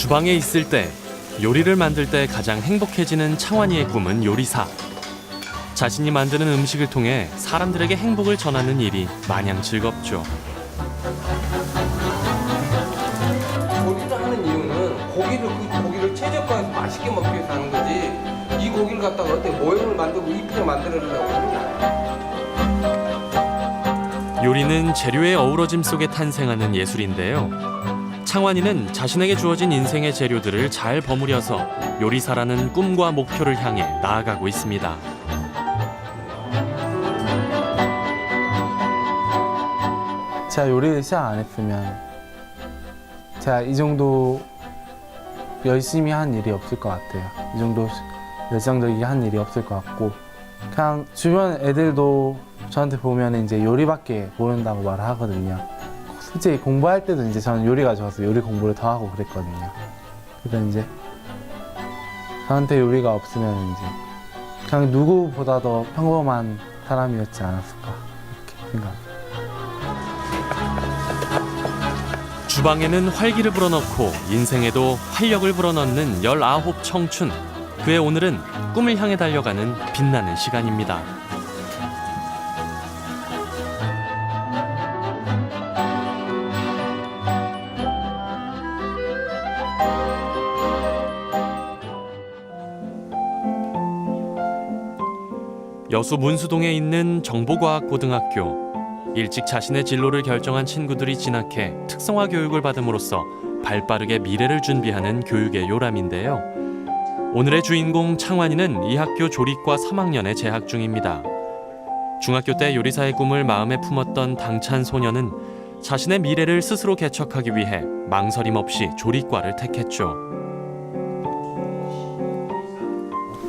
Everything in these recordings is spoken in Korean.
주방에 있을 때, 요리를 만들 때 가장 행복해지는 창환이의 꿈은 요리사. 자신이 만드는 음식을 통해 사람들에게 행복을 전하는 일이 마냥 즐겁죠. 요리를 하는 이유는 고기를 최저가에서 맛있게 먹기 위해서 하는 거지, 이 고기를 갖다가 어떻게 모형을 만들고 이쁘게 만들어내려고 하는 거야. 요리는 재료의 어우러짐 속에 탄생하는 예술인데요. 창환이는 자신에게 주어진 인생의 재료들을 잘 버무려서 요리사라는 꿈과 목표를 향해 나아가고 있습니다. 제가 요리를 시작 안 했으면 제가 이 정도 열심히 한 일이 없을 것 같아요. 이 정도 열정적이게 한 일이 없을 것 같고, 그냥 주변 애들도 저한테 보면 이제 요리밖에 모른다고 말을 하거든요. 솔직히 공부할 때도 이제 저는 요리가 좋아서 요리 공부를 더 하고 그랬거든요. 그래서 이제 저한테 요리가 없으면 이제 그냥 누구보다 더 평범한 사람이었지 않았을까 이렇게 생각합니다. 주방에는 활기를 불어넣고 인생에도 활력을 불어넣는 19 청춘. 그의 오늘은 꿈을 향해 달려가는 빛나는 시간입니다. 여수 문수동에 있는 정보과학고등학교. 일찍 자신의 진로를 결정한 친구들이 진학해 특성화 교육을 받음으로써 발빠르게 미래를 준비하는 교육의 요람인데요. 오늘의 주인공 창환이는 이 학교 조리과 3학년에 재학 중입니다. 중학교 때 요리사의 꿈을 마음에 품었던 당찬 소녀는 자신의 미래를 스스로 개척하기 위해 망설임 없이 조리과를 택했죠.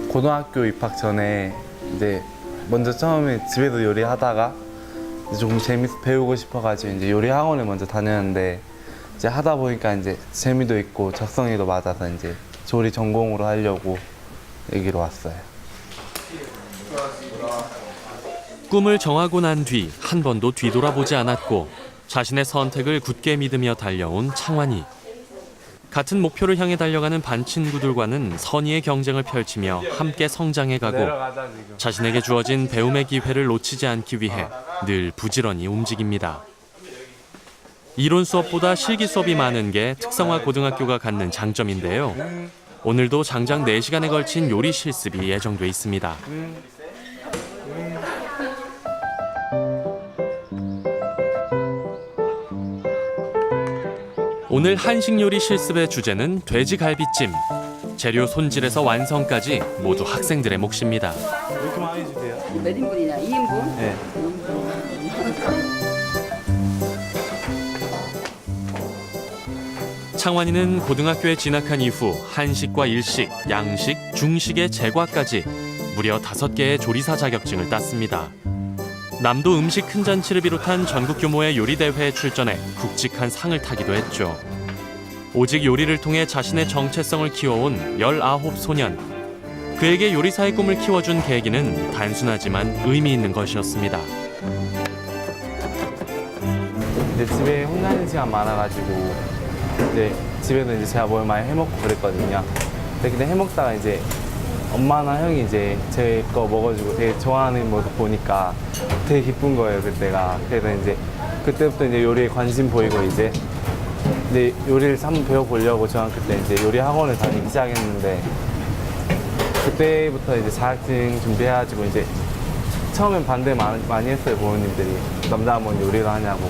고등학교 입학 전에 이제 먼저 처음에 집에서 요리하다가 조금 재밌어 배우고 싶어가지고 이제 요리 학원을 먼저 다녔는데, 이제 하다 보니까 이제 재미도 있고 적성에도 맞아서 이제 조리 전공으로 하려고 여기로 왔어요. 꿈을 정하고 난 뒤 한 번도 뒤돌아보지 않았고 자신의 선택을 굳게 믿으며 달려온 창환이. 같은 목표를 향해 달려가는 반 친구들과는 선의의 경쟁을 펼치며 함께 성장해가고 자신에게 주어진 배움의 기회를 놓치지 않기 위해 늘 부지런히 움직입니다. 이론 수업보다 실기 수업이 많은 게 특성화 고등학교가 갖는 장점인데요. 오늘도 장장 4시간에 걸친 요리 실습이 예정돼 있습니다. 오늘 한식 요리 실습의 주제는 돼지갈비찜. 재료 손질에서 완성까지 모두 학생들의 몫입니다. 왜 이렇게 많이 주세요? 몇 인분이냐? 2인분? 네. 창환이는 고등학교에 진학한 이후 한식과 일식, 양식, 중식의 제과까지 무려 5개의 조리사 자격증을 땄습니다. 남도 음식 큰 잔치를 비롯한 전국 규모의 요리 대회에 출전해 굵직한 상을 타기도 했죠. 오직 요리를 통해 자신의 정체성을 키워온 19 소년. 그에게 요리사의 꿈을 키워준 계기는 단순하지만 의미 있는 것이었습니다. 이제 집에 혼자 있는 시간 많아가지고 이제 집에서 이제 제가 뭘 많이 해먹고 그랬거든요. 근데 해먹다가 이제 엄마나 형이 이제 제 거 먹어주고 되게 좋아하는 모습 보니까 되게 기쁜 거예요, 그때가. 그래서 이제 그때부터 이제 요리에 관심 보이고 이제 요리를 한번 배워보려고 중학교 때 이제 요리 학원을 다니기 시작했는데, 그때부터 이제 자격증 준비해가지고 이제 처음엔 반대 많이 했어요, 부모님들이. 남자만 요리를 하냐고.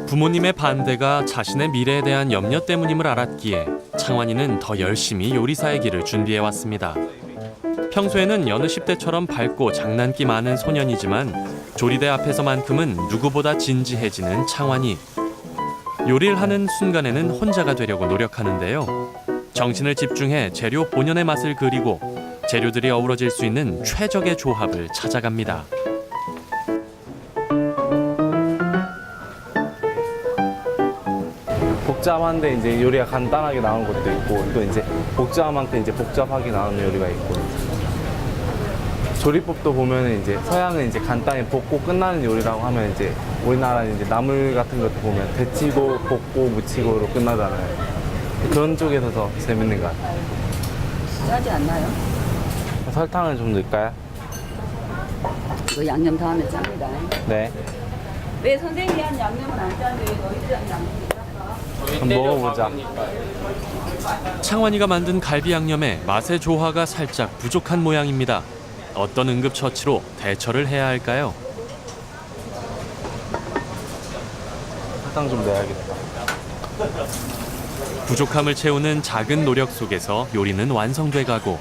부모님의 반대가 자신의 미래에 대한 염려 때문임을 알았기에 창환이는 더 열심히 요리사의 길을 준비해왔습니다. 평소에는 여느 10대처럼 밝고 장난기 많은 소년이지만 조리대 앞에서만큼은 누구보다 진지해지는 창환이. 요리를 하는 순간에는 혼자가 되려고 노력하는데요. 정신을 집중해 재료 본연의 맛을 그리고 재료들이 어우러질 수 있는 최적의 조합을 찾아갑니다. 복잡한데 이제 요리가 간단하게 나오는 것도 있고, 또 이제 복잡한 만큼 이제 복잡하게 나오는 요리가 있고, 조리법도 보면은 이제 서양은 이제 간단히 볶고 끝나는 요리라고 하면 이제 우리나라는 이제 나물 같은 것도 보면 데치고 볶고 무치고로 끝나잖아요. 그런 쪽에서 더 재밌는 것 같아요. 짜지 않나요? 설탕을 좀 넣을까요? 이거 양념 더 하면 짭니다. 네. 왜 선생님이 한 양념은 안 짜는데 왜 너희들이 한 양념이 짜? 한번 먹어보자. 창환이가 만든 갈비 양념에 맛의 조화가 살짝 부족한 모양입니다. 어떤 응급처치로 대처를 해야 할까요? 설탕 좀 넣어야겠다. 부족함을 채우는 작은 노력 속에서 요리는 완성돼 가고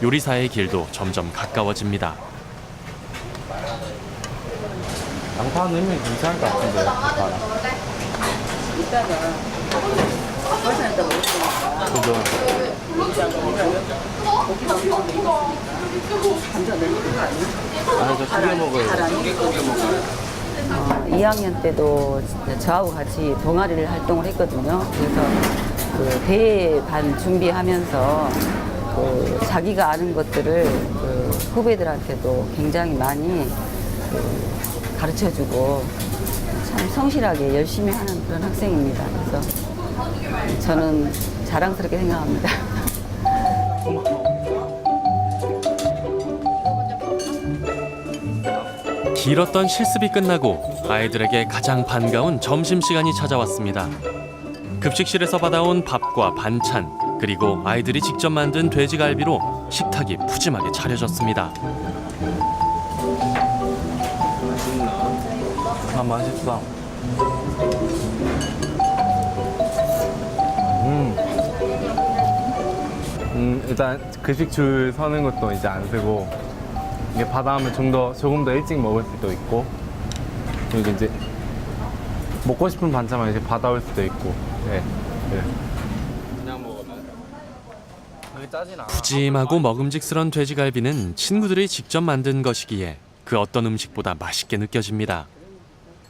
요리사의 길도 점점 가까워집니다. 양파 넣으면 괜찮을 것 같은데요. 양파랑. 이따가 설탕에다 먹을 거니까 그죠? 감자 넣는 거 아니야? 아니, 저 튀겨 먹어요. 잘하니? 2학년 때도 저하고 같이 동아리를 활동을 했거든요. 그래서 그 대회 반 준비하면서 그 자기가 아는 것들을 그 후배들한테도 굉장히 많이 그 가르쳐주고 참 성실하게 열심히 하는 그런 학생입니다. 그래서 저는 자랑스럽게 생각합니다. 길었던 실습이 끝나고 아이들에게 가장 반가운 점심시간이 찾아왔습니다. 급식실에서 받아온 밥과 반찬, 그리고 아이들이 직접 만든 돼지갈비로 식탁이 푸짐하게 차려졌습니다. 아, 맛있어. 일단 급식 줄 서는 것도 이제 안 쓰고 이게 받아오면 조금 더 일찍 먹을 수도 있고 그리고 이제 먹고 싶은 반찬만 이제 받아올 수도 있고 네. 그냥 먹으면 여기 짜진 않아. 푸짐하고 먹음직스런 돼지갈비는 친구들이 직접 만든 것이기에 그 어떤 음식보다 맛있게 느껴집니다.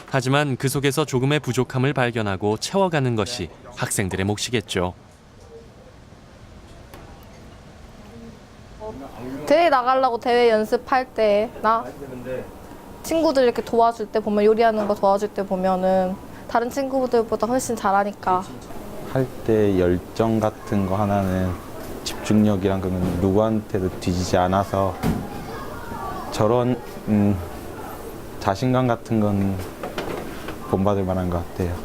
하지만 그 속에서 조금의 부족함을 발견하고 채워가는 것이 학생들의 몫이겠죠. 대회 나가려고 대회 연습할 때 나 친구들 이렇게 도와줄 때 보면 요리하는 거 도와줄 때 보면은 다른 친구들보다 훨씬 잘하니까 할 때 열정 같은 거 하나는 집중력이란 거는 누구한테도 뒤지지 않아서 저런 자신감 같은 건 본받을 만한 것 같아요.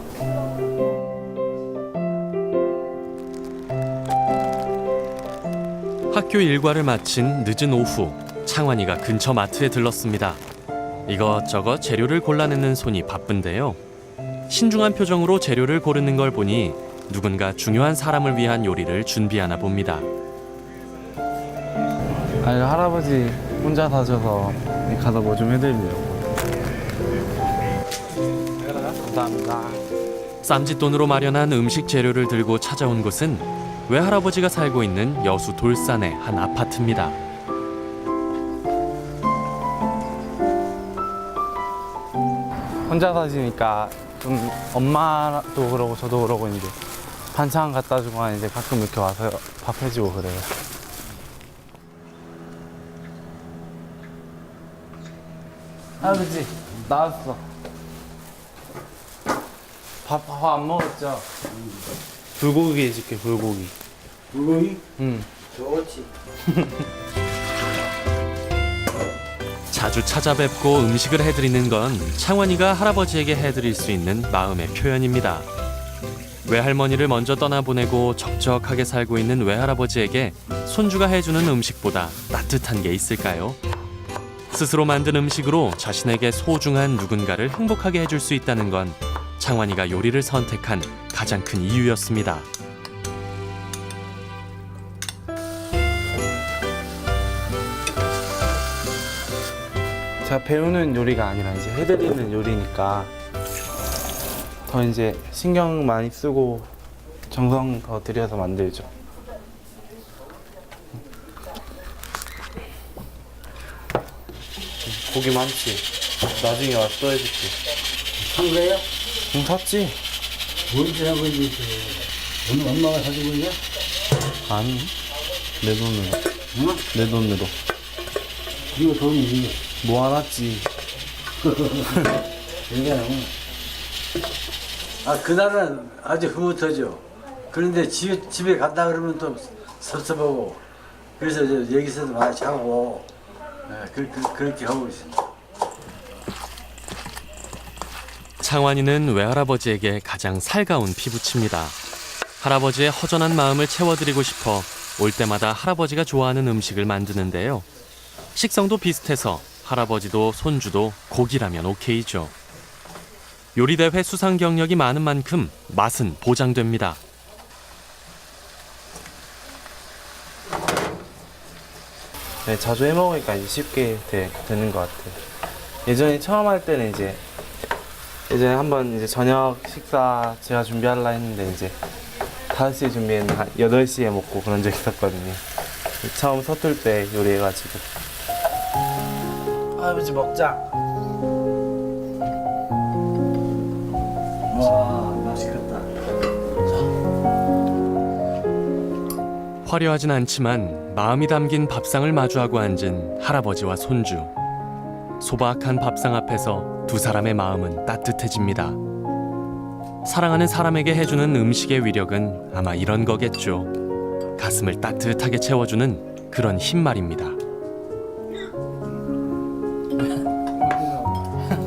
학교 일과를 마친 늦은 오후, 창환이가 근처 마트에 들렀습니다. 이것저것 재료를 골라내는 손이 바쁜데요. 신중한 표정으로 재료를 고르는 걸 보니 누군가 중요한 사람을 위한 요리를 준비하나 봅니다. 아니 할아버지 혼자 사셔서 가서 뭐 좀 해드리려고. 감사합니다. 쌈짓돈으로 마련한 음식 재료를 들고 찾아온 곳은 외할아버지가 살고 있는 여수 돌산의 한 아파트입니다. 혼자 사시니까 좀 엄마도 그러고 저도 그러고 이제 반찬 갖다 주거나 이제 가끔 이렇게 와서 밥 해주고 그래요. 할아버지 나왔어. 밥 안 먹었죠? 불고기 해줄게 불고기. 물고기? 응. 좋지. 자주 찾아뵙고 음식을 해드리는 건 창환이가 할아버지에게 해드릴 수 있는 마음의 표현입니다. 외할머니를 먼저 떠나보내고 적적하게 살고 있는 외할아버지에게 손주가 해주는 음식보다 따뜻한 게 있을까요? 스스로 만든 음식으로 자신에게 소중한 누군가를 행복하게 해줄 수 있다는 건 창환이가 요리를 선택한 가장 큰 이유였습니다. 제가 배우는 요리가 아니라 이제 해드리는 요리니까 더 이제 신경 많이 쓰고 정성 더 들여서 만들죠. 고기 많지? 나중에 와서 또 해줄게. 산 거예요? 응, 샀지? 뭔지 하고 있는지 오늘 엄마가 사주고 있냐? 아니, 내 돈으로. 응? 내 돈으로. 이거 돈이 모아놨지. 그러니까 그날은 아주 흐뭇하죠. 그런데 집에 간다 그러면 또 섭섭하고 그래서 여기서도 많이 자고 그렇게 하고 있습니다. 창환이는 외할아버지에게 가장 살가운 피부칩니다. 할아버지의 허전한 마음을 채워드리고 싶어 올 때마다 할아버지가 좋아하는 음식을 만드는데요. 식성도 비슷해서 할아버지도 손주도 고기라면 오케이죠. 요리대회 수상 경력이 많은 만큼 맛은 보장됩니다. 네, 자주 해먹으니까 이제 쉽게 되는 것 같아요. 예전에 처음 할 때는 예전에 한번 이제 저녁 식사 제가 준비하려 했는데 이제 5시에 준비했는데 한 8시에 먹고 그런 적이 있었거든요. 처음 서툴 때 요리해가지고. 아버지 먹자. 와, 맛있겠다. 화려하진 않지만 마음이 담긴 밥상을 마주하고 앉은 할아버지와 손주. 소박한 밥상 앞에서 두 사람의 마음은 따뜻해집니다. 사랑하는 사람에게 해주는 음식의 위력은 아마 이런 거겠죠. 가슴을 따뜻하게 채워주는 그런 힘 말입니다.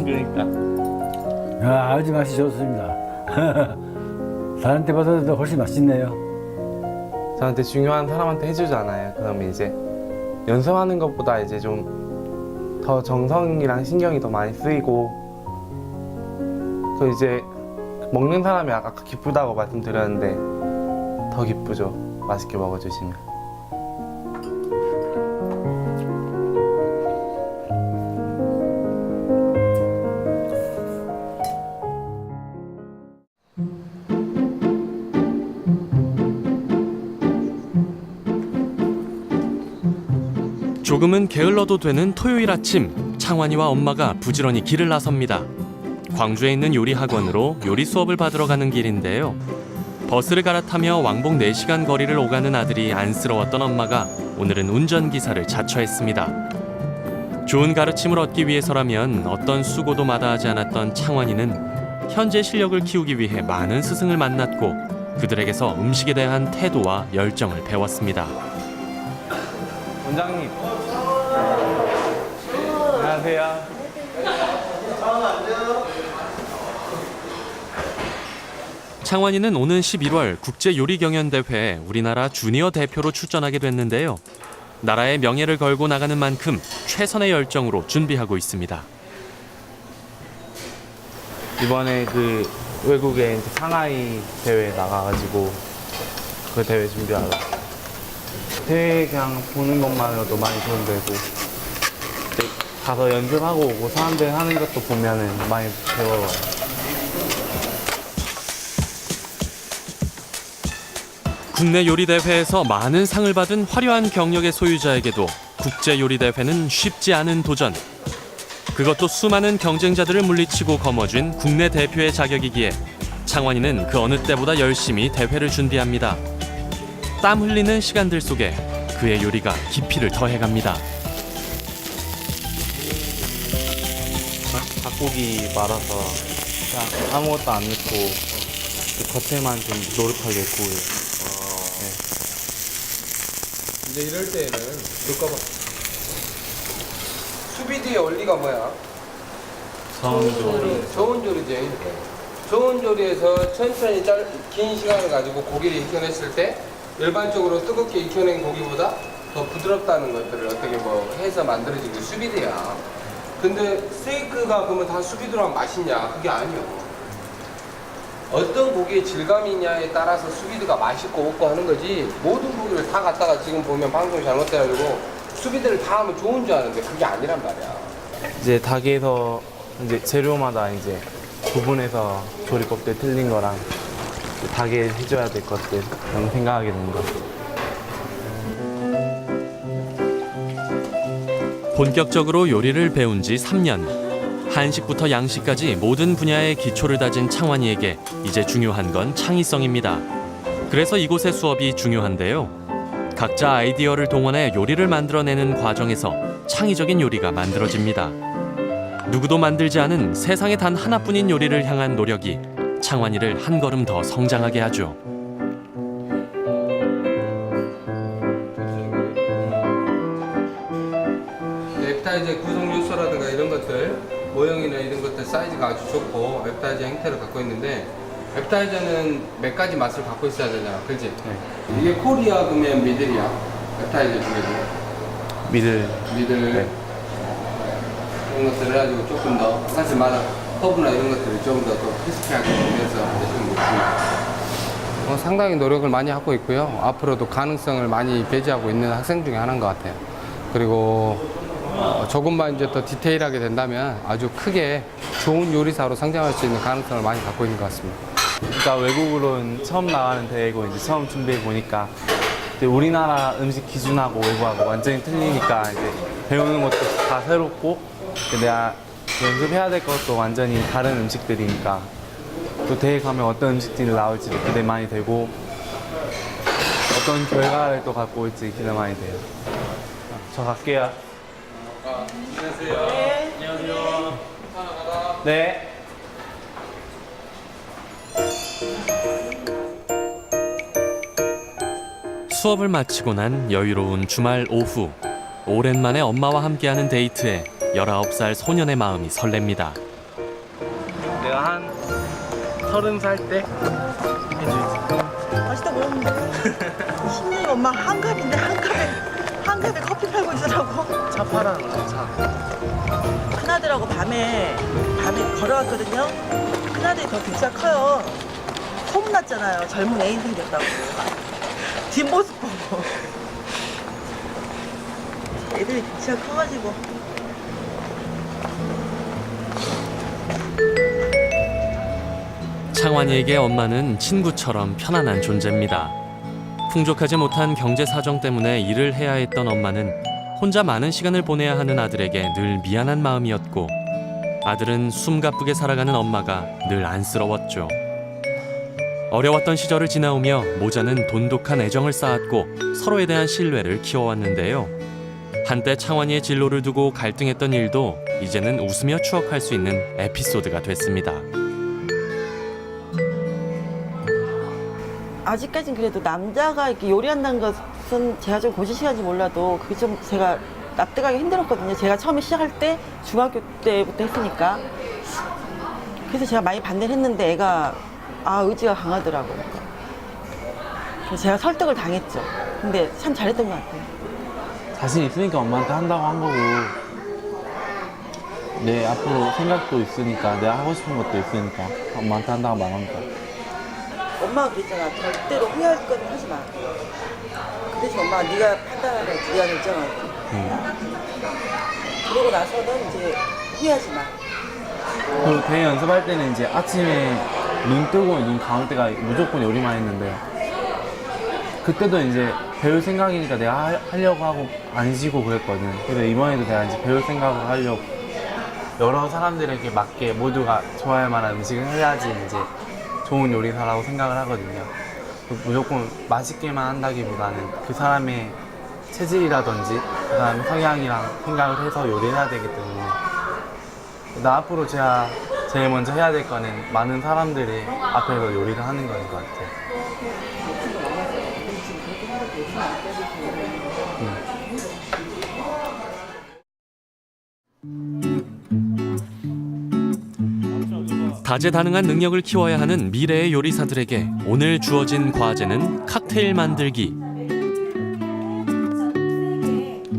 그러니까. 아주 맛이 좋습니다. 사람한테보다도 훨씬 맛있네요. 저한테 중요한 사람한테 해주잖아요. 그러면 이제 연습하는 것보다 이제 좀 더 정성이랑 신경이 더 많이 쓰이고, 그 이제 먹는 사람이 아까 기쁘다고 말씀드렸는데 더 기쁘죠. 맛있게 먹어주시면. 조금은 게을러도 되는 토요일 아침, 창환이와 엄마가 부지런히 길을 나섭니다. 광주에 있는 요리 학원으로 요리 수업을 받으러 가는 길인데요. 버스를 갈아타며 왕복 4시간 거리를 오가는 아들이 안쓰러웠던 엄마가 오늘은 운전기사를 자처했습니다. 좋은 가르침을 얻기 위해서라면 어떤 수고도 마다하지 않았던 창환이는 현재 실력을 키우기 위해 많은 스승을 만났고 그들에게서 음식에 대한 태도와 열정을 배웠습니다. 원장님. 안녕하세요. 창환이는 오는 11월 국제요리경연대회에 우리나라 주니어 대표로 출전하게 됐는데요. 나라의 명예를 걸고 나가는 만큼 최선의 열정으로 준비하고 있습니다. 이번에 그 외국에 이제 상하이 대회에 나가가지고 그 대회 준비하러. 대회 그냥 보는 것만으로도 많이 도움되고 가서 연습하고 오고 사람들 하는 것도 보면은 많이 배워요. 국내 요리대회에서 많은 상을 받은 화려한 경력의 소유자에게도 국제요리대회는 쉽지 않은 도전. 그것도 수많은 경쟁자들을 물리치고 거머쥔 국내 대표의 자격이기에 창환이는 그 어느 때보다 열심히 대회를 준비합니다. 땀 흘리는 시간들 속에 그의 요리가 깊이를 더해갑니다. 닭고기 말아서 그냥 아무것도 안 넣고 그 겉에만 좀 노릇하게 구워요. 이제 이럴 때에는 잠깐만. 수비드의 원리가 뭐야? 저온조리. 저온조리지. 저온조리에서 천천히 긴 시간을 가지고 고기를 익혀냈을 때 일반적으로 뜨겁게 익혀낸 고기보다 더 부드럽다는 것들을 어떻게 뭐 해서 만들어진 게 수비드야. 근데 스테이크가 그러면 다 수비드로 하면 맛있냐? 그게 아니요. 어떤 고기의 질감이냐에 따라서 수비드가 맛있고 없고 하는 거지, 모든 고기를 다 갖다가 지금 보면 방송이 잘못돼가지고 수비드를 다 하면 좋은 줄 아는데 그게 아니란 말이야. 이제 닭에서 이제 재료마다 이제 구분해서 조리법들 틀린 거랑 닭에 해줘야 될 것들 그런 생각하게 된 거. 본격적으로 요리를 배운 지 3년. 한식부터 양식까지 모든 분야의 기초를 다진 창환이에게 이제 중요한 건 창의성입니다. 그래서 이곳의 수업이 중요한데요. 각자 아이디어를 동원해 요리를 만들어내는 과정에서 창의적인 요리가 만들어집니다. 누구도 만들지 않은 세상에 단 하나뿐인 요리를 향한 노력이 창환이를 한 걸음 더 성장하게 하죠. 앱타이저 구성 요소라든가 이런 것들, 모형이나 이런 것들 사이즈가 아주 좋고 앱타이저 형태를 갖고 있는데, 앱타이저는 몇 가지 맛을 갖고 있어야 되잖아, 그렇지? 네. 이게 코리아 그러면 미들이야. 앱타이저 중에도 미들. 미들 이런 것들을 해가지고 조금 더 한 가지마다 허브나 이런 것들을 좀 더 크리스피하게 하면서 해주는 거고. 상당히 노력을 많이 하고 있고요. 앞으로도 가능성을 많이 배제하고 있는 학생 중에 하나인 것 같아요. 그리고 조금만 이제 더 디테일하게 된다면 아주 크게 좋은 요리사로 성장할 수 있는 가능성을 많이 갖고 있는 것 같습니다. 그러니까 외국으로는 처음 나가는 대회고 이제 처음 준비해 보니까 우리나라 음식 기준하고 외국하고 완전히 틀리니까 이제 배우는 것도 다 새롭고 내가 연습해야 될 것도 완전히 다른 음식들이니까 또 대회 가면 어떤 음식들이 나올지도 기대 많이 되고 어떤 결과를 또 갖고 올지 기대 많이 돼요. 저 갈게요. 안녕하세요. 네. 안녕하세요. 네. 수업을 마치고 난 여유로운 주말 오후, 오랜만에 엄마와 함께하는 데이트에 19살 소년의 마음이 설렙니다. 내가 한 30살 때 해줄지. 맛있다 보였는데 심장이 엄마 한갑인데 한갑에 커피 팔고 있으라고 차 팔아라, 차. 큰아들하고 밤에 걸어왔거든요. 큰아들이 더 등치가 커요. 소문났잖아요. 젊은 애인 생겼다고. 뒷모습 보고 애들이 등치가 커가지고 창환이에게 엄마는 친구처럼 편안한 존재입니다. 풍족하지 못한 경제 사정 때문에 일을 해야 했던 엄마는 혼자 많은 시간을 보내야 하는 아들에게 늘 미안한 마음이었고, 아들은 숨가쁘게 살아가는 엄마가 늘 안쓰러웠죠. 어려웠던 시절을 지나오며 모자는 돈독한 애정을 쌓았고 서로에 대한 신뢰를 키워왔는데요. 한때 창환이의 진로를 두고 갈등했던 일도 이제는 웃으며 추억할 수 있는 에피소드가 됐습니다. 아직까진 그래도 남자가 이렇게 요리한다는 것은 제가 좀 고지식한지 몰라도 그게 좀 제가 납득하기 힘들었거든요. 제가 처음에 시작할 때 중학교 때부터 했으니까. 그래서 제가 많이 반대를 했는데 애가 의지가 강하더라고요. 그래서 제가 설득을 당했죠. 근데 참 잘했던 것 같아요. 자신 있으니까 엄마한테 한다고 한 거고 내 앞으로 생각도 있으니까 내가 하고 싶은 것도 있으니까 엄마한테 한다고 말한 거야. 엄마가 그랬잖아. 절대로 후회할 건 하지 마. 그 대신 엄마가 네가 판단하라. 네가 결정하고. 그러고 나서는 이제 후회하지 마. 그 대회 연습할 때는 이제 아침에 눈 뜨고 눈 감을 때가 무조건 요리만 했는데 그때도 이제 배울 생각이니까 내가 하려고 하고 안 쉬고 그랬거든. 그래서 이번에도 내가 이제 배울 생각을 하려고 여러 사람들에게 맞게 모두가 좋아할 만한 음식을 해야지 이제 좋은 요리사라고 생각을 하거든요. 무조건 맛있게만 한다기보다는 그 사람의 체질이라든지 그 사람의 성향이랑 생각을 해서 요리를 해야 되기 때문에 나 앞으로 제가 제일 먼저 해야 될 거는 많은 사람들이 앞에서 요리를 하는 거인 것 같아요. 다재다능한 능력을 키워야 하는 미래의 요리사들에게 오늘 주어진 과제는 칵테일 만들기.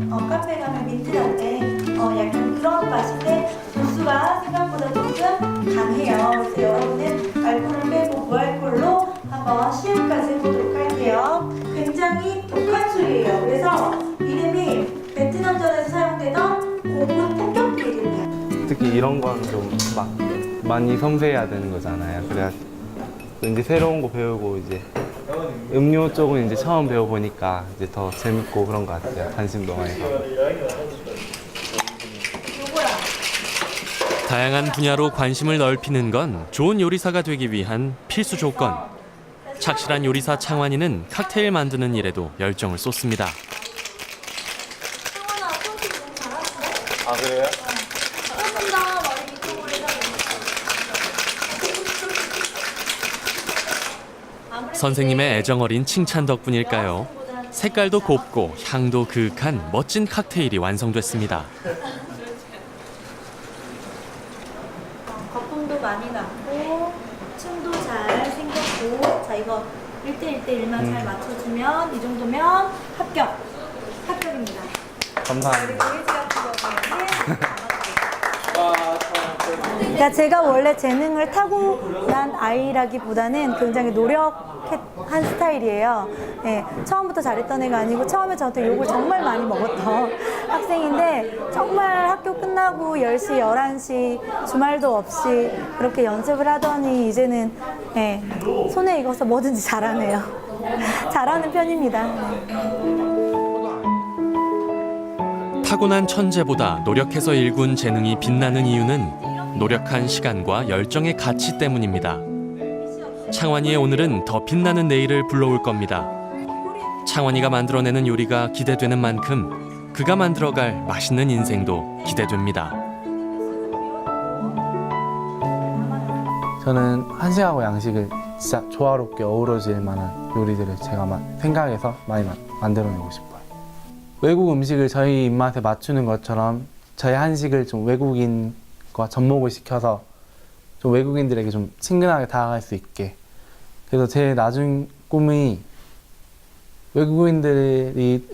카페 가면 민트라떼 약간 그런 맛인데 도수가 생각보다 조금 강해요. 그래서 여러분은 알코올을 빼고 무알콜로 한번 시음까지 해보도록 할게요. 굉장히 독한 술이에요. 그래서 이름이 베트남전에서 사용되던 고급 폭격기 이름이에요. 특히 이런 건 좀 막 많이 섬세해야 되는 거잖아요. 그래야 이제 새로운 거 배우고 이제 음료 쪽은 이제 처음 배워보니까 이제 더 재밌고 그런 것 같아요. 관심도 많이 가고. 다양한 분야로 관심을 넓히는 건 좋은 요리사가 되기 위한 필수 조건. 착실한 요리사 창환이는 칵테일 만드는 일에도 열정을 쏟습니다. 창환아, 소스 너무 잘하는 그래요? 조금 더 머리 밑으로 해서 선생님의 애정어린 칭찬 덕분일까요? 색깔도 곱고 향도 그윽한 멋진 칵테일이 완성됐습니다. 거품도 많이 났고 층도 잘 생겼고 자 이거 1대1대1만 잘 맞춰주면 이 정도면 합격입니다. 감사합니다. 그러니까 제가 원래 재능을 타고난 아이라기보다는 굉장히 노력한 스타일이에요. 네, 처음부터 잘했던 애가 아니고 처음에 저한테 욕을 정말 많이 먹었던 학생인데 정말 학교 끝나고 10시, 11시 주말도 없이 그렇게 연습을 하더니 이제는 네, 손에 익어서 뭐든지 잘하네요. 잘하는 편입니다. 타고난 천재보다 노력해서 일군 재능이 빛나는 이유는 노력한 시간과 열정의 가치 때문입니다. 창환이의 오늘은 더 빛나는 내일을 불러올 겁니다. 창환이가 만들어내는 요리가 기대되는 만큼 그가 만들어갈 맛있는 인생도 기대됩니다. 저는 한식하고 양식을 진짜 조화롭게 어우러질 만한 요리들을 제가 생각해서 많이 만들어내고 싶어요. 외국 음식을 저희 입맛에 맞추는 것처럼 저희 한식을 좀 외국인과 접목을 시켜서 좀 외국인들에게 좀 친근하게 다가갈 수 있게. 그래서 제 나중 꿈이 외국인들도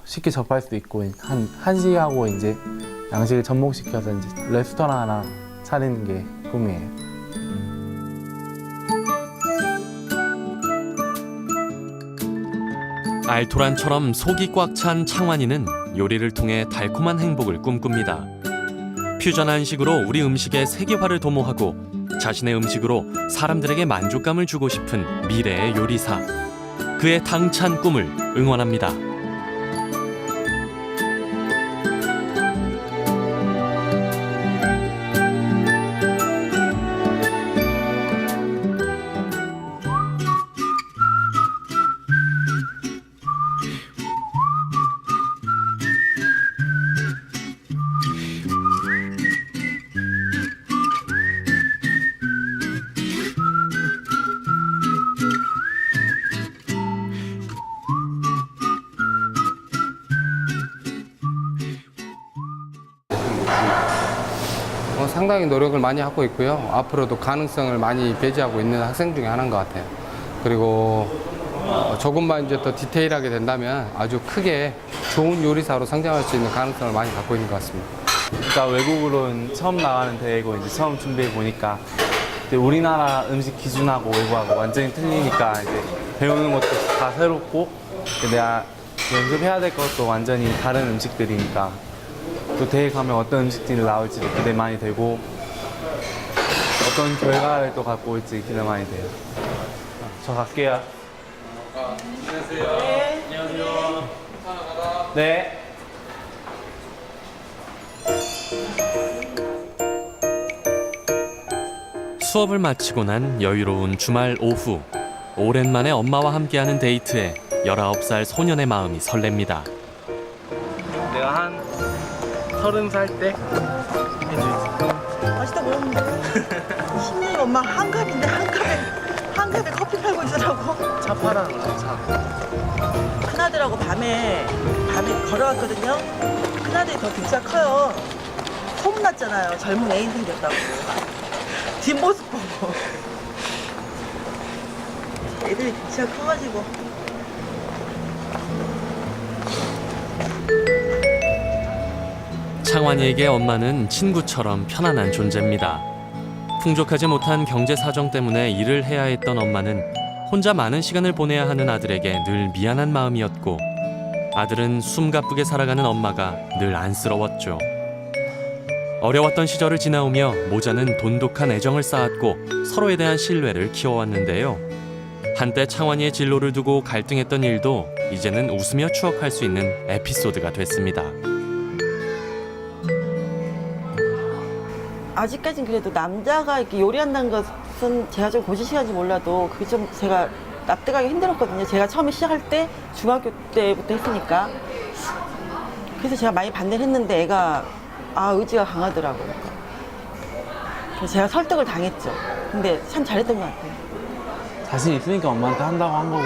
쉽게 접할 수 있고 한식하고 이제 양식을 접목시켜서 이제 레스토랑 하나 차리는 게 꿈이에요. 알토란처럼 속이 꽉 찬 창환이는 요리를 통해 달콤한 행복을 꿈꿉니다. 퓨전 한식으로 우리 음식의 세계화를 도모하고 자신의 음식으로 사람들에게 만족감을 주고 싶은 미래의 요리사. 그의 당찬 꿈을 응원합니다. 상당히 노력을 많이 하고 있고요. 앞으로도 가능성을 많이 배제하고 있는 학생 중에 하나인 것 같아요. 그리고 조금만 이제 더 디테일하게 된다면 아주 크게 좋은 요리사로 성장할 수 있는 가능성을 많이 갖고 있는 것 같습니다. 그러니까 외국으로는 처음 나가는 대회고 이제 처음 준비해 보니까 우리나라 음식 기준하고 외국하고 완전히 틀리니까 이제 배우는 것도 다 새롭고 내가 연습해야 될 것도 완전히 다른 음식들이니까 또 대회 가면 어떤 음식들이 나올지도 기대 많이 되고 어떤 결과를 또 갖고 올지 기대 많이 돼요. 저 갈게요. 안녕하세요. 네. 안녕하세요. 네. 수업을 마치고 난 여유로운 주말 오후. 오랜만에 엄마와 함께하는 데이트에 19살 소년의 마음이 설렙니다. 내가 한 30살 때 맛있다 보였는데 10년이 엄마 한갑인데 한갑에 커피 팔고 있으라고. 차 팔아는 차. 큰아들하고 밤에 걸어갔거든요. 큰아들이 더 등치가 커요. 소문났잖아요. 젊은 애인 생겼다고. 뒷모습 보고. 애들이 등치가 커가지고. 창환이에게 엄마는 친구처럼 편안한 존재입니다. 풍족하지 못한 경제 사정 때문에 일을 해야 했던 엄마는 혼자 많은 시간을 보내야 하는 아들에게 늘 미안한 마음이었고 아들은 숨가쁘게 살아가는 엄마가 늘 안쓰러웠죠. 어려웠던 시절을 지나오며 모자는 돈독한 애정을 쌓았고 서로에 대한 신뢰를 키워왔는데요. 한때 창환이의 진로를 두고 갈등했던 일도 이제는 웃으며 추억할 수 있는 에피소드가 됐습니다. 아직까진 그래도 남자가 이렇게 요리한다는 것은 제가 좀 고지식한지 몰라도 그게 좀 제가 납득하기 힘들었거든요. 제가 처음에 시작할 때 중학교 때부터 했으니까. 그래서 제가 많이 반대를 했는데 애가 의지가 강하더라고요. 그래서 제가 설득을 당했죠. 근데 참 잘했던 것 같아요. 자신 있으니까 엄마한테 한다고 한 거고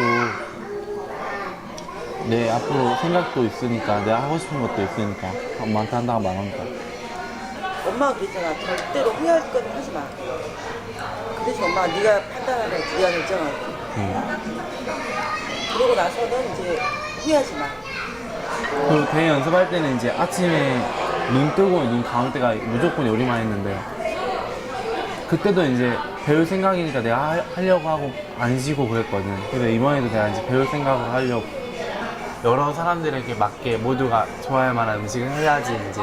내 앞으로 생각도 있으니까 내가 하고 싶은 것도 있으니까 엄마한테 한다고 말한 거야. 엄마가 그랬잖아. 절대로 후회할 거는 하지 마. 그 대신 엄마가 네가 판단하라 했지. 네가 결정하고. 그러고 나서는 이제 후회하지 마. 그리고 대회 연습할 때는 이제 아침에 눈 뜨고 눈 감을 때가 무조건 요리만 했는데 그때도 이제 배울 생각이니까 내가 하려고 하고 안 쉬고 그랬거든. 그래서 이번에도 내가 이제 배울 생각을 하려고 여러 사람들에게 맞게 모두가 좋아할 만한 음식을 해야지 이제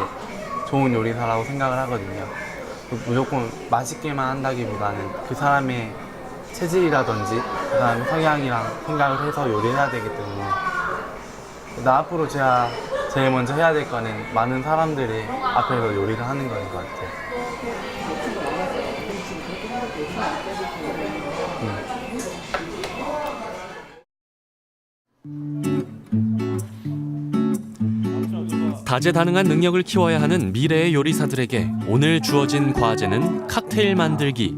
좋은 요리사라고 생각을 하거든요. 무조건 맛있게만 한다기보다는 그 사람의 체질이라든지 그 사람의 성향이랑 생각을 해서 요리를 해야 되기 때문에 나 앞으로 제가 제일 먼저 해야 될 거는 많은 사람들이 앞에서 요리를 하는 거인 것 같아요. 다재다능한 능력을 키워야 하는 미래의 요리사들에게 오늘 주어진 과제는 칵테일 만들기.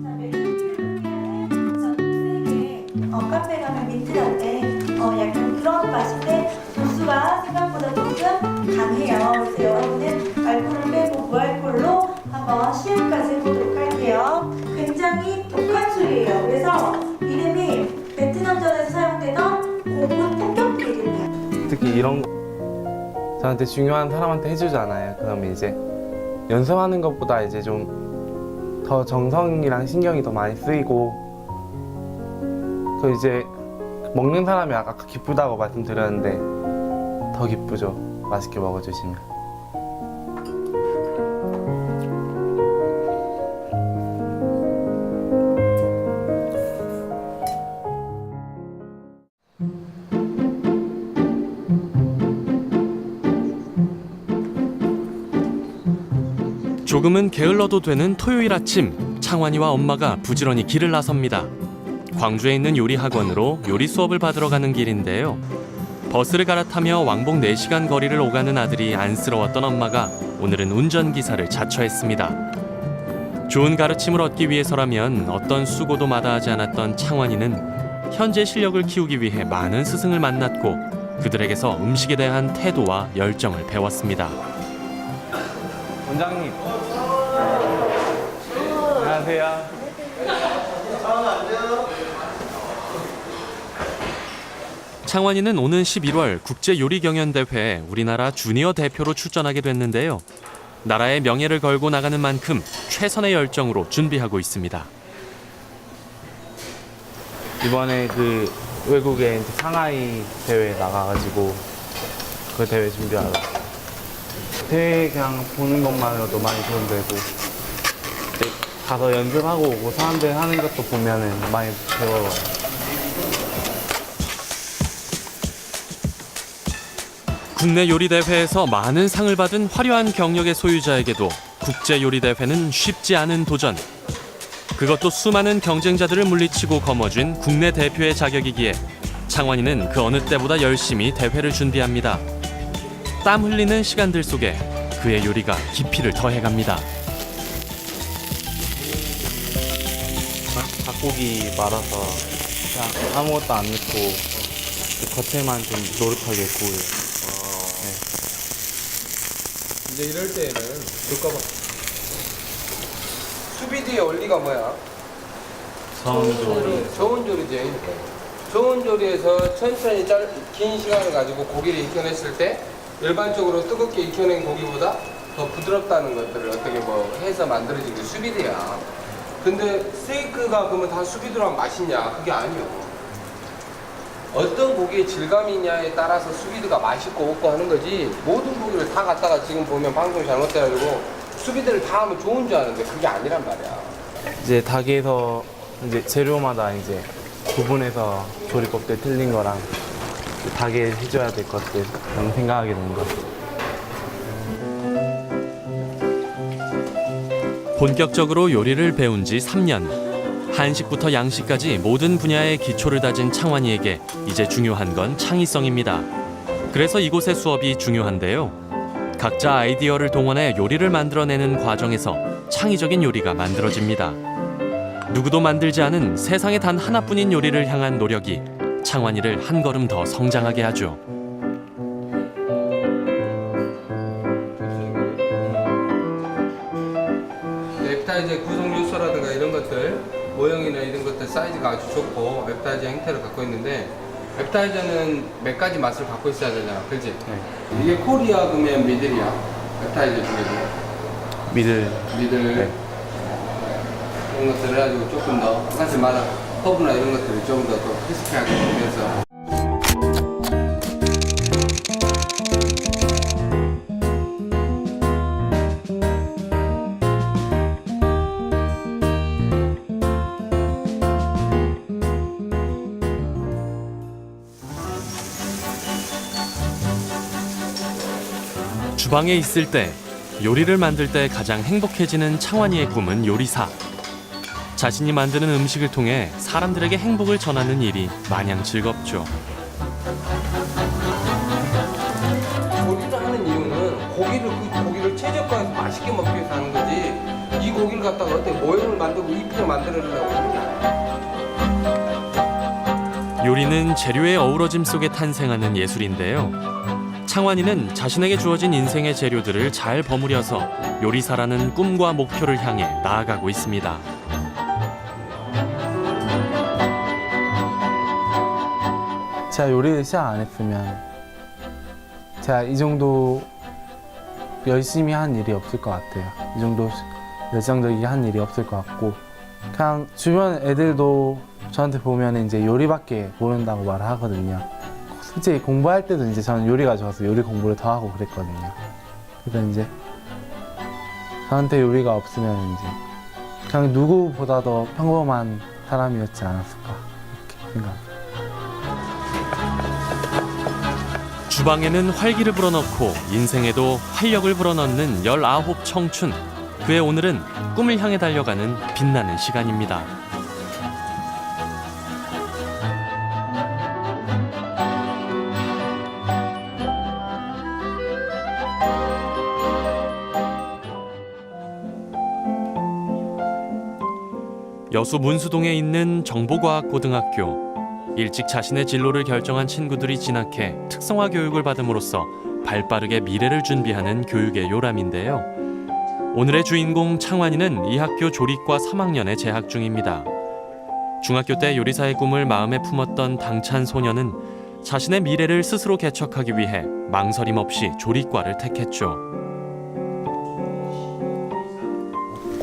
카페 가면 민트라떼 약간 그런 맛인데 도수가 생각보다 조금 강해요. 그래서 여러분은 알코올을 빼고 무알콜로 한번 시음까지 해보도록 할게요. 굉장히 독한 술이에요. 그래서 이름이 베트남전에서 사용되던 고분 폭격기입니다. 특히 이런 거 저한테 중요한 사람한테 해주잖아요. 그러면 이제 연습하는 것보다 이제 좀 더 정성이랑 신경이 더 많이 쓰이고 그 이제 먹는 사람이 아까 기쁘다고 말씀드렸는데 더 기쁘죠. 맛있게 먹어주시면. 조금은 게을러도 되는 토요일 아침, 창환이와 엄마가 부지런히 길을 나섭니다. 광주에 있는 요리 학원으로 요리 수업을 받으러 가는 길인데요. 버스를 갈아타며 왕복 4시간 거리를 오가는 아들이 안쓰러웠던 엄마가 오늘은 운전기사를 자처했습니다. 좋은 가르침을 얻기 위해서라면 어떤 수고도 마다하지 않았던 창환이는 현재 실력을 키우기 위해 많은 스승을 만났고 그들에게서 음식에 대한 태도와 열정을 배웠습니다. 원장님. 안녕하세요. 창환이는 오는 11월 국제요리경연대회에 우리나라 주니어 대표로 출전하게 됐는데요. 나라의 명예를 걸고 나가는 만큼 최선의 열정으로 준비하고 있습니다. 이번에 그 외국에 이제 상하이 대회에 나가가지고 그 대회 준비하러 대회 그냥 보는 것만으로도 많이 도움되고 이제 가서 연습하고 오고 사람들 하는 것도 보면은 많이 배워요. 국내 요리대회에서 많은 상을 받은 화려한 경력의 소유자에게도 국제요리대회는 쉽지 않은 도전. 그것도 수많은 경쟁자들을 물리치고 거머쥔 국내 대표의 자격이기에 창환이는 그 어느 때보다 열심히 대회를 준비합니다. 땀 흘리는 시간들 속에 그의 요리가 깊이를 더해갑니다. 닭고기 말아서 그냥 아무것도 안 넣고 겉에만 좀 노릇하게 구워요. 이제 이럴 때에는 잠깐만. 수비드의 원리가 뭐야? 저온조리. 저온 조리지. 저온 조리에서 천천히 긴 시간을 가지고 고기를 익혀냈을 때 일반적으로 뜨겁게 익혀낸 고기보다 더 부드럽다는 것들을 어떻게 해서 만들어진 게 수비드야. 근데 스테이크가 그러면 다 수비드랑 맛있냐? 그게 아니요. 어떤 고기의 질감이냐에 따라서 수비드가 맛있고 없고 하는 거지, 모든 고기를 다 갖다가 지금 보면 방송이 잘못돼가지고 수비드를 다 하면 좋은 줄 아는데 그게 아니란 말이야. 이제 닭에서 이제 재료마다 이제 구분해서 조리법들 틀린 거랑 닭에 해줘야 될 것들 그런 생각하게 되는 것 같아요. 본격적으로 요리를 배운 지 3년. 한식부터 양식까지 모든 분야의 기초를 다진 창환이에게 이제 중요한 건 창의성입니다. 그래서 이곳의 수업이 중요한데요. 각자 아이디어를 동원해 요리를 만들어내는 과정에서 창의적인 요리가 만들어집니다. 누구도 만들지 않은 세상에 단 하나뿐인 요리를 향한 노력이 창환이를 한 걸음 더 성장하게 하죠. 웹타이즈의 구성 요소라든가 이런 것들, 모형이나 이런 것들 사이즈가 아주 좋고 웹타이즈 형태를 갖고 있는데, 웹타이저는 몇 가지 맛을 갖고 있어야 되잖아, 그렇지? 네. 이게 코리아 그러면 미들이야, 웹타이저 중에도. 미들. 네. 이런 것들을 해가지고 조금 더 사실마다 허브나 이런 것들을 좀 더 크리스피하게 만들어서. 주방에 있을 때, 요리를 만들 때 가장 행복해지는 창환이의 꿈은 요리사. 자신이 만드는 음식을 통해 사람들에게 행복을 전하는 일이 마냥 즐겁죠. 요리를 하는 이유는 고기를 최저가에서 맛있게 먹기 위해서 하는 거지, 이 고기를 갖다가 어떻게 모형을 만들고 이쁘게 만들어내려고 하는 게 아니야. 요리는 재료의 어우러짐 속에 탄생하는 예술인데요. 창환이는 자신에게 주어진 인생의 재료들을 잘 버무려서 요리사라는 꿈과 목표를 향해 나아가고 있습니다. 제가 요리를 시작 안 했으면 제가 이 정도 열심히 한 일이 없을 것 같아요. 이 정도 열정적이게 한 일이 없을 것 같고, 그냥 주변 애들도 저한테 보면 이제 요리밖에 모른다고 말을 하거든요. 솔직히 공부할 때도 이제 저는 요리가 좋아서 요리 공부를 더 하고 그랬거든요. 그래서 이제 저한테 요리가 없으면 이제 그냥 누구보다 더 평범한 사람이었지 않았을까 이렇게 생각합니다. 주방에는 활기를 불어넣고 인생에도 활력을 불어넣는 19 청춘. 그의 오늘은 꿈을 향해 달려가는 빛나는 시간입니다. 여수 문수동에 있는 정보과학고등학교. 일찍 자신의 진로를 결정한 친구들이 진학해 특성화 교육을 받음으로써 발빠르게 미래를 준비하는 교육의 요람인데요. 오늘의 주인공 창환이는 이 학교 조리과 3학년에 재학 중입니다. 중학교 때 요리사의 꿈을 마음에 품었던 당찬 소녀는 자신의 미래를 스스로 개척하기 위해 망설임 없이 조리과를 택했죠.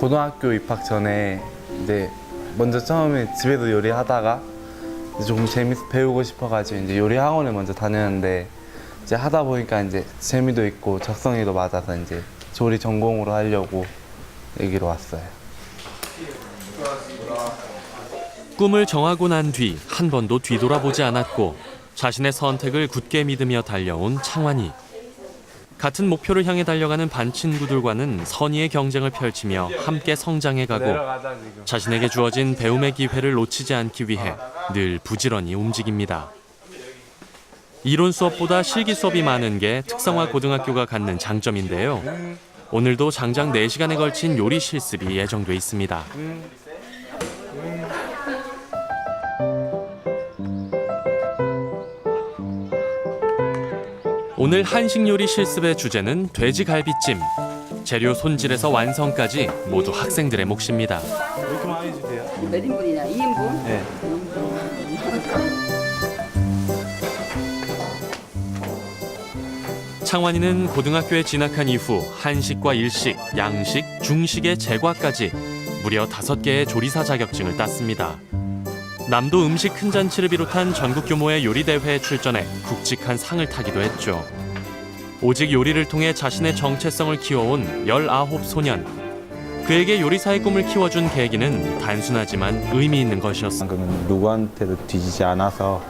고등학교 입학 전에 이제 먼저 처음에 집에서 요리하다가 조금 재밌어 배우고 싶어가지고 이제 요리 학원을 먼저 다녔는데, 이제 하다 보니까 이제 재미도 있고 적성에도 맞아서 이제 조리 전공으로 하려고 여기로 왔어요. 꿈을 정하고 난 뒤 한 번도 뒤돌아보지 않았고 자신의 선택을 굳게 믿으며 달려온 창환이. 같은 목표를 향해 달려가는 반 친구들과는 선의의 경쟁을 펼치며 함께 성장해가고 자신에게 주어진 배움의 기회를 놓치지 않기 위해 늘 부지런히 움직입니다. 이론 수업보다 실기 수업이 많은 게 특성화 고등학교가 갖는 장점인데요. 오늘도 장장 4시간에 걸친 요리 실습이 예정돼 있습니다. 오늘 한식 요리 실습의 주제는 돼지갈비찜. 재료 손질에서 완성까지 모두 학생들의 몫입니다. 이렇게 많이 주세요? 몇 인분이냐? 2인분? 네. 창환이는 고등학교에 진학한 이후 한식과 일식, 양식, 중식의 제과까지 무려 5개의 조리사 자격증을 땄습니다. 남도 음식 큰 잔치를 비롯한 전국 규모의 요리 대회에 출전해 굵직한 상을 타기도 했죠. 오직 요리를 통해 자신의 정체성을 키워온 19 소년. 그에게 요리사의 꿈을 키워준 계기는 단순하지만 의미 있는 것이었습니다. 누구한테도 뒤지지 않아서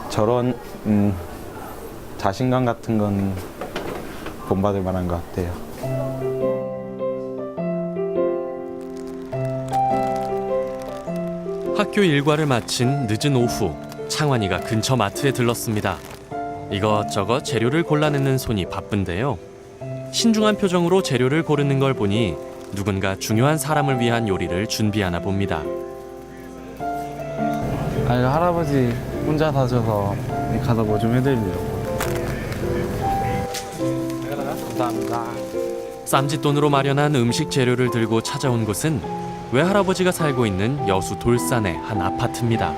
저런 자신감 같은 건 본받을 만한 것 같아요. 학교 일과를 마친 늦은 오후, 창환이가 근처 마트에 들렀습니다. 이것저것 재료를 골라내는 손이 바쁜데요. 신중한 표정으로 재료를 고르는 걸 보니 누군가 중요한 사람을 위한 요리를 준비하나 봅니다. 아니 할아버지 혼자 사셔서 가서 뭐 좀 해드리려고. 감사합니다. 쌈짓돈으로 마련한 음식 재료를 들고 찾아온 곳은 외할아버지가 살고 있는 여수 돌산의 한 아파트입니다.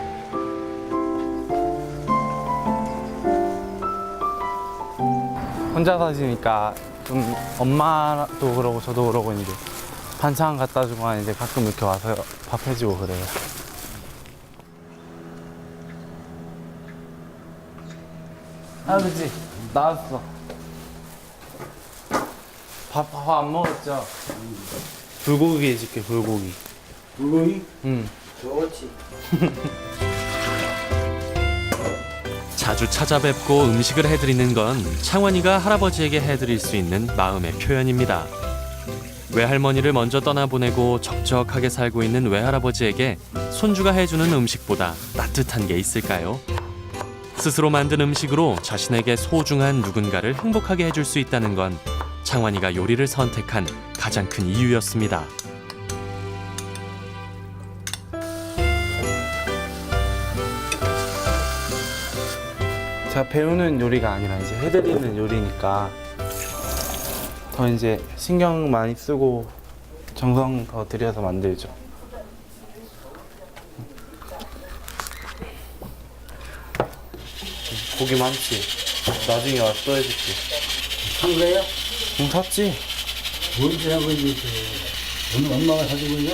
혼자 사시니까 좀 엄마도 그러고 저도 그러고 이제 반찬 갖다 주거나 이제 가끔 이렇게 와서 밥 해주고 그래요. 할아버지 나왔어. 밥 안 먹었죠? 불고기 해줄게 불고기. 물고기? 응. 좋지. 자주 찾아뵙고 음식을 해드리는 건 창원이가 할아버지에게 해드릴 수 있는 마음의 표현입니다. 외할머니를 먼저 떠나보내고 적적하게 살고 있는 외할아버지에게 손주가 해주는 음식보다 따뜻한 게 있을까요? 스스로 만든 음식으로 자신에게 소중한 누군가를 행복하게 해줄 수 있다는 건 창원이가 요리를 선택한 가장 큰 이유였습니다. 제가 배우는 요리가 아니라 이제 해드리는 요리니까 더 이제 신경 많이 쓰고 정성 더 들여서 만들죠. 고기 많지? 나중에 와서 또 해줄게. 산 거야? 응, 샀지? 뭔지 하고 있는데 오늘 엄마가 사주고 있냐?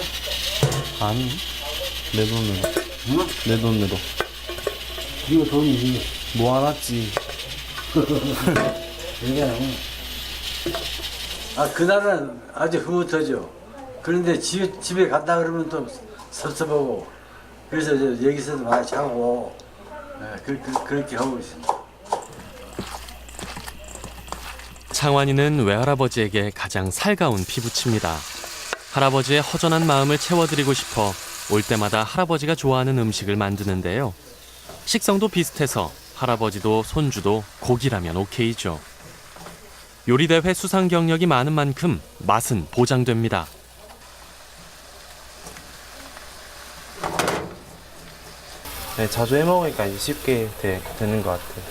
아니, 내 돈으로. 응? 내 돈으로. 이거 돈이지. 모아놨지. 그러니까 그날은 아주 흐뭇하죠. 그런데 집에 간다 그러면 또 섭섭하고 그래서 여기서도 많이 자고 그렇게 하고 있습니다. 창환이는 외할아버지에게 가장 살가운 피부칩니다. 할아버지의 허전한 마음을 채워드리고 싶어 올 때마다 할아버지가 좋아하는 음식을 만드는데요. 식성도 비슷해서 할아버지도 손주도 고기라면 오케이죠. 요리대회 수상 경력이 많은 만큼 맛은 보장됩니다. 네, 자주 해먹으니까 이제 쉽게 되는 것 같아요.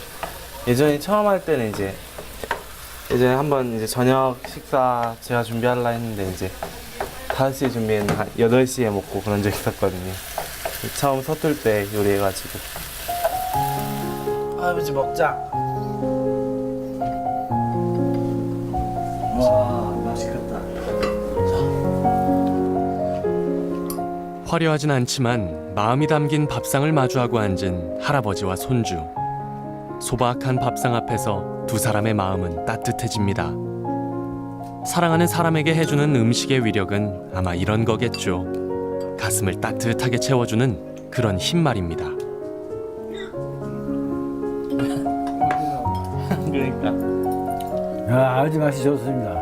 예전에 처음 할 때는 이제 예전에 한번 이제 저녁 식사 제가 준비하려 했는데 이제 5시에 준비했는데 한 8시에 먹고 그런 적 있었거든요. 처음 서툴 때 요리해가지고. 할아버지 먹자. 와 맛있겠다. 화려하진 않지만 마음이 담긴 밥상을 마주하고 앉은 할아버지와 손주. 소박한 밥상 앞에서 두 사람의 마음은 따뜻해집니다. 사랑하는 사람에게 해주는 음식의 위력은 아마 이런 거겠죠. 가슴을 따뜻하게 채워주는 그런 힘 말입니다. 그러니까. 아주 맛이 좋습니다.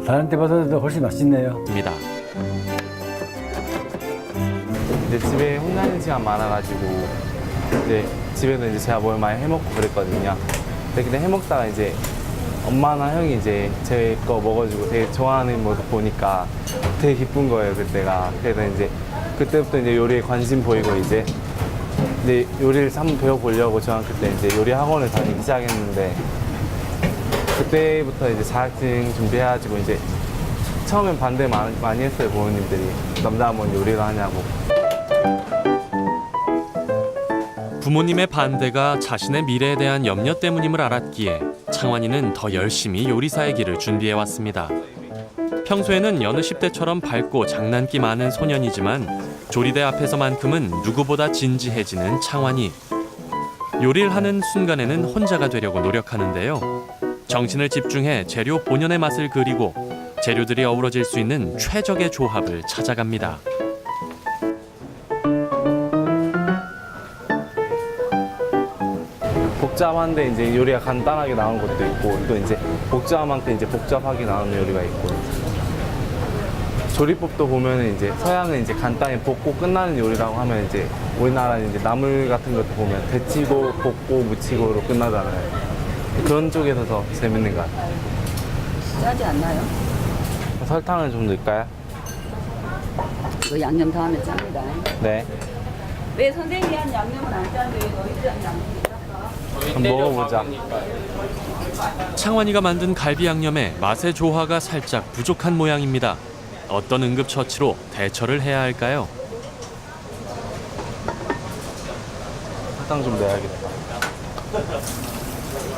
다른 때보다도 훨씬 맛있네요. 입니다. 이제 집에 혼자 있는 시간 많아가지고 이제 집에서 이제 제가 뭘 많이 해먹고 그랬거든요. 근데 그냥 해먹다가 이제 엄마나 형이 이제 제 거 먹어주고 되게 좋아하는 모습 보니까 되게 기쁜 거예요, 그때가. 그래서 이제 그때부터 이제 요리에 관심 보이고 이제 요리를 한번 배워보려고 중학교 때 이제 요리 학원을 다니기 시작했는데 그때부터 이제 자격증 준비해가지고 이제 처음엔 반대 많이 했어요, 부모님들이. 남자가 뭔 요리를 하냐고. 부모님의 반대가 자신의 미래에 대한 염려 때문임을 알았기에 창환이는 더 열심히 요리사의 길을 준비해왔습니다. 평소에는 여느 10대처럼 밝고 장난기 많은 소년이지만 조리대 앞에서만큼은 누구보다 진지해지는 창환이. 요리를 하는 순간에는 혼자가 되려고 노력하는데요. 정신을 집중해 재료 본연의 맛을 그리고 재료들이 어우러질 수 있는 최적의 조합을 찾아갑니다. 복잡한데 이제 요리가 간단하게 나오는 것도 있고 또 이제 복잡한 때 이제 복잡하게 나오는 요리가 있고 조리법도 보면은 이제 서양은 이제 간단히 볶고 끝나는 요리라고 하면 이제 우리나라는 이제 나물 같은 것도 보면 데치고 볶고 무치고로 끝나잖아요. 그런 쪽에서 더 재밌는 것 같아요. 짜지 않나요? 설탕을 좀 넣을까요? 그 양념 더 하면 짭니다. 네. 왜 선생님이 한 양념은 안 짜는데 왜 너희들이 한 양념이 짰어? 한번 먹어보자. 창환이가 만든 갈비 양념에 맛의 조화가 살짝 부족한 모양입니다. 어떤 응급처치로 대처를 해야 할까요? 설탕 좀 넣어야겠다.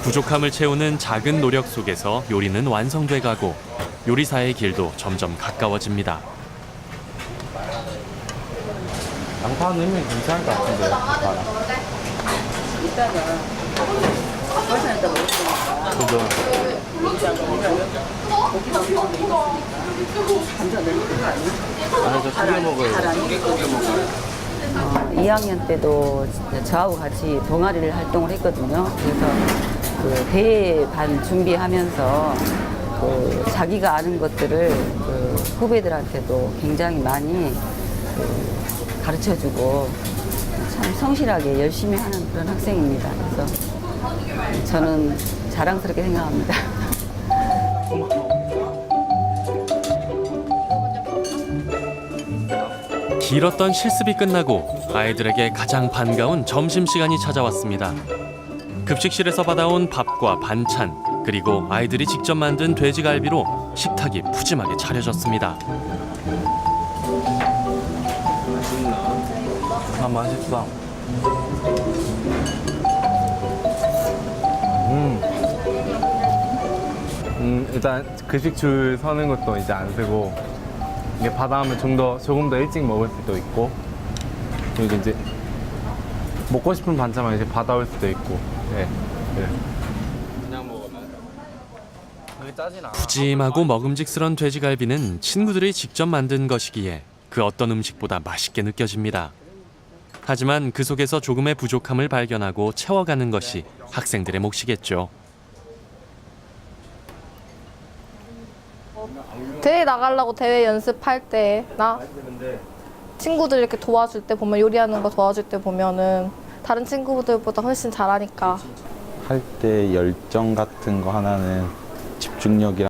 부족함을 채우는 작은 노력 속에서 요리는 완성돼 가고 요리사의 길도 점점 가까워집니다. 양파 넣으면 괜찮을 것 같은데요. 양파랑. 이따가 설탕에다 먹을 거니까 그죠? 고기 넣는 거 있으니까 감자 넣는 거 아니야? 아니, 저 튀겨 먹어요. 잘 안 익었거든요. 2학년 때도 저하고 같이 동아리를 활동을 했거든요. 그래서 그 대회 반 준비하면서 그 자기가 아는 것들을 그 후배들한테도 굉장히 많이 그 가르쳐주고 참 성실하게 열심히 하는 그런 학생입니다. 그래서 저는 자랑스럽게 생각합니다. 길었던 실습이 끝나고 아이들에게 가장 반가운 점심시간이 찾아왔습니다. 급식실에서 받아온 밥과 반찬, 그리고 아이들이 직접 만든 돼지갈비로 식탁이 푸짐하게 차려졌습니다. 아, 맛있다. 일단 급식 줄 서는 것도 이제 안 쓰고 이게 받아오면 조금 더 일찍 먹을 수도 있고 그리고 이제 먹고 싶은 반찬만 이제 받아올 수도 있고 네. 그냥 먹으면 그게 짜진 않아. 푸짐하고 먹음직스런 돼지갈비는 친구들이 직접 만든 것이기에 그 어떤 음식보다 맛있게 느껴집니다. 하지만 그 속에서 조금의 부족함을 발견하고 채워가는 것이 학생들의 몫이겠죠. 대회 나가려고 대회 연습할 때 나 친구들 이렇게 도와줄 때 보면 요리하는 거 도와줄 때 보면은 다른 친구들보다 훨씬 잘하니까 할 때 열정 같은 거 하나는 집중력이랑